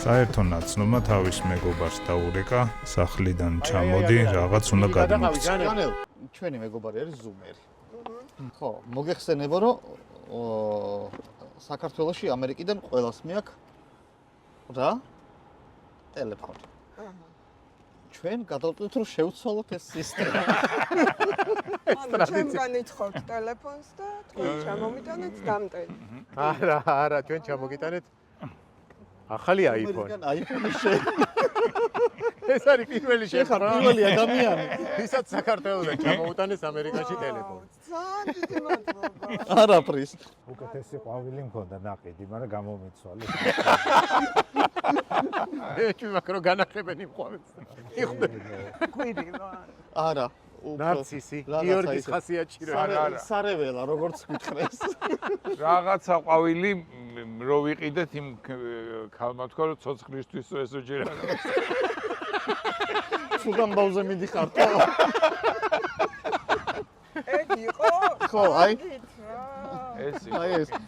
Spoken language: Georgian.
საერთო ნაცნობმა თავის მეგობარს დაურეკა, სახლიდან ჩამოდი, რაღაც უნდა გადმოგცე. ჩვენი მეგობარი არის ზუმერი. ხო, მოგეხსენება რომ საქართველოში ამერიკიდან ყველას მეაქვს რა? ტელეფონი. ჩვენ გადავწყვიტეთ რომ შევცვალოთ ეს სისტემა. ჩვენ განიცხოვთ ტელეფონს და თქვენ ჩამომიტანეთ დამტენი. არა, ჩვენ ჩამოგიტანეთ ახალი iPhone. iPhone-ი შე. ეს არის პირველი შეხვედრა. პირველი ადამიანი. ვისაც საქართველოსთან ჩამოუტანეს ამერიკაში ტელეფონი. ძალიან დიდი მადლობა. არაფრის. უკეთესი ყვავილი მქონდა ნაყიდი, მაგრამ გამომიცვალე. ეჭვი მაქვს რომ განახებენი მყავებს. იხვდე. კვირი რა. არა. ნარცისი, გიორგის ხასიათში რა. სარეველა, როგორც გითხრეს. რაღაცა ყვავილი რო ვიყიდეთ იმ ქალმა თქვა რომ ცოცხლისთვის ესო ჯერა. სულთან ბავზე მიდიხართო. ეგ იყო? ხო, აი. ეს აი ეს